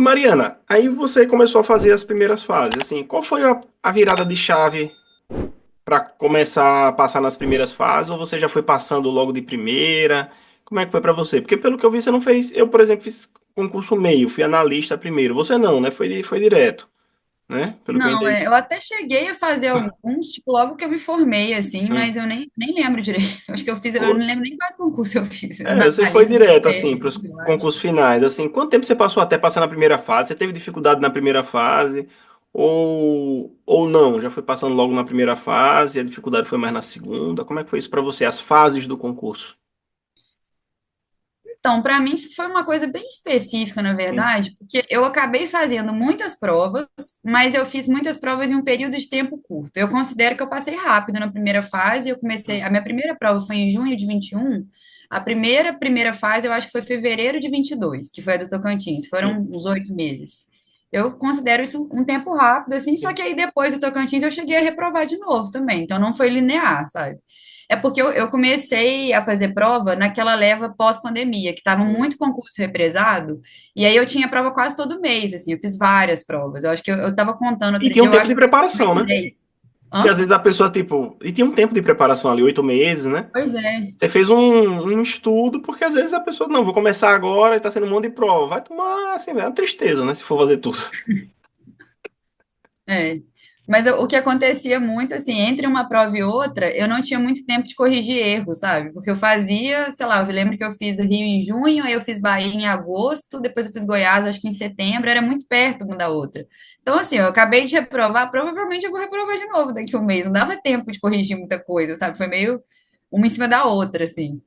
Mariana, aí você começou a fazer as primeiras fases, assim, qual foi a virada de chave para começar a passar nas primeiras fases, ou você já foi passando logo de primeira? Como é que foi para você? Porque pelo que eu vi, você não fez, eu, por exemplo, fiz concurso meio, fui analista primeiro. Você não, né? Foi direto, né? Pelo que eu Não, entendi. eu até cheguei a fazer alguns, tipo, logo que eu me formei, assim, Hum. mas eu nem lembro direito. Acho que eu fiz, eu Pô, não lembro nem quais concursos eu fiz. você foi Analista direto, assim, para técnico, os eu acho. concursos finais, assim, quanto tempo você passou até passar na primeira fase? Você teve dificuldade na primeira fase? Ou não? Já foi passando logo na primeira fase, a dificuldade foi mais na segunda? Como é que foi isso para você, as fases do concurso? Então, para mim foi uma coisa bem específica, na Hum. verdade, porque eu acabei fazendo muitas provas, mas eu fiz muitas provas em um período de tempo curto. Eu considero que eu passei rápido na primeira fase, eu comecei, a minha primeira prova foi em junho de 21. A primeira fase eu acho que foi fevereiro de 22, que foi a do Tocantins, foram Sim, uns 8 meses. Eu considero isso um tempo rápido, assim, só sim. que aí depois do Tocantins eu cheguei a reprovar de novo também, então não foi linear, sabe? É porque eu comecei a fazer prova naquela leva pós-pandemia, que estava Sim. muito concurso represado, e aí eu tinha prova quase todo mês, assim, eu fiz várias provas. Eu acho que eu estava contando E outro tinha dia, um eu tempo acho de que eu fiz preparação, mais de né? 10. Porque às Hã? vezes a pessoa, tipo. E tinha um tempo de preparação ali, 8 meses, né? Pois é. Você fez um estudo, porque às vezes a pessoa, não, vou começar agora e tá sendo um monte de prova. Vai tomar, assim, é uma tristeza, né? Se for fazer tudo. É. Mas o que acontecia muito, assim, entre uma prova e outra, eu não tinha muito tempo de corrigir erros, sabe? Porque eu fazia, sei lá, eu lembro que eu fiz o Rio em junho, aí eu fiz Bahia em agosto, depois eu fiz Goiás, acho que em setembro, era muito perto uma da outra. Então, assim, eu acabei de reprovar, provavelmente eu vou reprovar de novo daqui a um mês, não dava tempo de corrigir muita coisa, sabe? Foi meio uma em cima da outra, assim.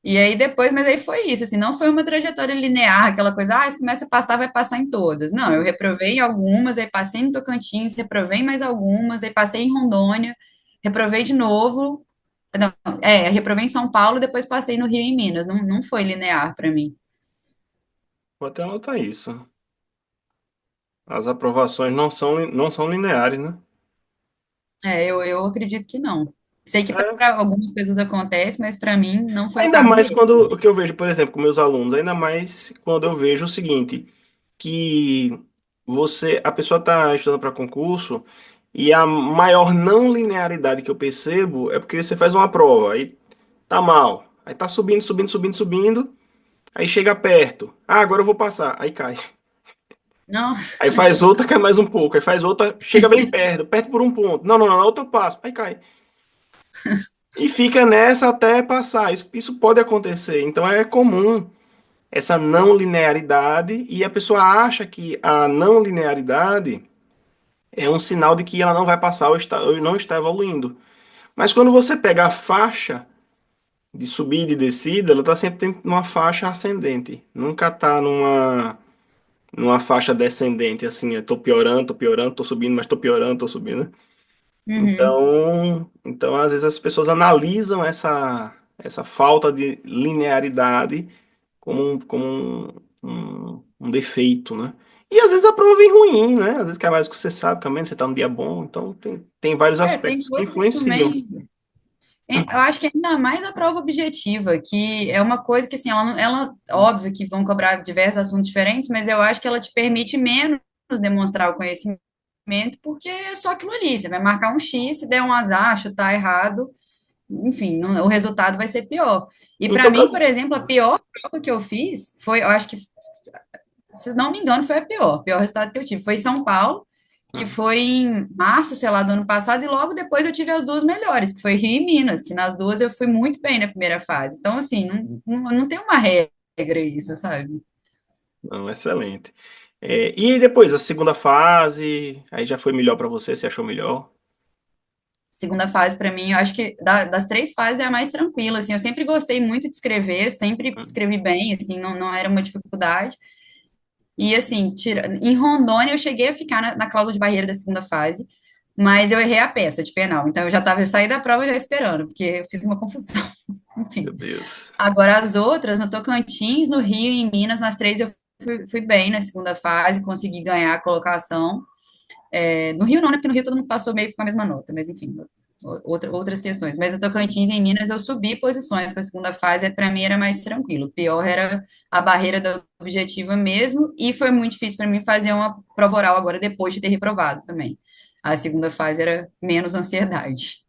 E aí depois, mas aí foi isso, assim, não foi uma trajetória linear, aquela coisa, se começa a passar, vai passar em todas. Não, eu reprovei em algumas, aí passei em Tocantins, reprovei em mais algumas, aí passei em Rondônia, reprovei de novo, não, reprovei em São Paulo, depois passei no Rio e em Minas, não foi linear para mim. Vou até anotar isso. As aprovações não são lineares, né? Eu acredito que não. Sei que É, para algumas pessoas acontece, mas para mim não foi o ainda caso mais mesmo. quando o que eu vejo, por exemplo, com meus alunos, ainda mais quando eu vejo o seguinte, que a pessoa está estudando para concurso e a maior não linearidade que eu percebo é porque você faz uma prova, aí tá mal, aí tá subindo, subindo, subindo, subindo, aí chega perto, agora eu vou passar, aí cai. Não, Aí faz outra, cai mais um pouco, aí faz outra, chega bem perto, perto por um ponto, não, não, não, na outra eu passo, aí cai. E fica nessa até passar. Isso pode acontecer. Então é comum essa não linearidade e a pessoa acha que a não linearidade é um sinal de que ela não vai passar ou não está evoluindo. Mas quando você pega a faixa de subida e descida, ela está sempre numa faixa ascendente. Nunca está numa faixa descendente, assim, eu tô piorando, tô subindo, mas tô piorando, tô subindo, né? uhum. Então, às vezes as pessoas analisam essa falta de linearidade como um defeito, né? E às vezes a prova vem ruim, né? Às vezes que é mais do que você sabe também, você tá num dia bom, então tem vários Tem aspectos que coisas influenciam. também. Eu acho que ainda mais a prova objetiva, que é uma coisa que, assim, óbvio que vão cobrar diversos assuntos diferentes, mas eu acho que ela te permite menos demonstrar o conhecimento, porque é só aquilo ali, você vai marcar um X, se der um azar, chutar errado, enfim, o resultado vai ser pior. E para Então, mim, por exemplo, a pior prova que eu fiz foi, eu acho que se não me engano, foi o pior resultado que eu tive. Foi em São Paulo, que foi em março, sei lá, do ano passado, e logo depois eu tive as duas melhores, que foi Rio e Minas, que nas duas eu fui muito bem na primeira fase. Então, assim, não tem uma regra isso, sabe? não, excelente. E depois, a segunda fase, aí já foi melhor para você, você achou melhor? Segunda fase, para mim, eu acho que das três fases é a mais tranquila, assim, eu sempre gostei muito de escrever, sempre escrevi bem, assim, não era uma dificuldade. E, assim, em Rondônia eu cheguei a ficar na cláusula de barreira da segunda fase, mas eu errei a peça de penal. Então eu saí da prova já esperando, porque eu fiz uma confusão. Meu Enfim. Deus. Agora as outras, no Tocantins, no Rio e em Minas, nas três eu fui bem na segunda fase, consegui ganhar a colocação. No Rio não, né? Porque no Rio todo mundo passou meio com a mesma nota, mas enfim. outras questões. Mas a Tocantins, em Minas, eu subi posições, com a segunda fase, para mim, era mais tranquilo. O pior era a barreira da objetiva mesmo, e foi muito difícil para mim fazer uma prova oral agora, depois de ter reprovado também. A segunda fase era menos ansiedade.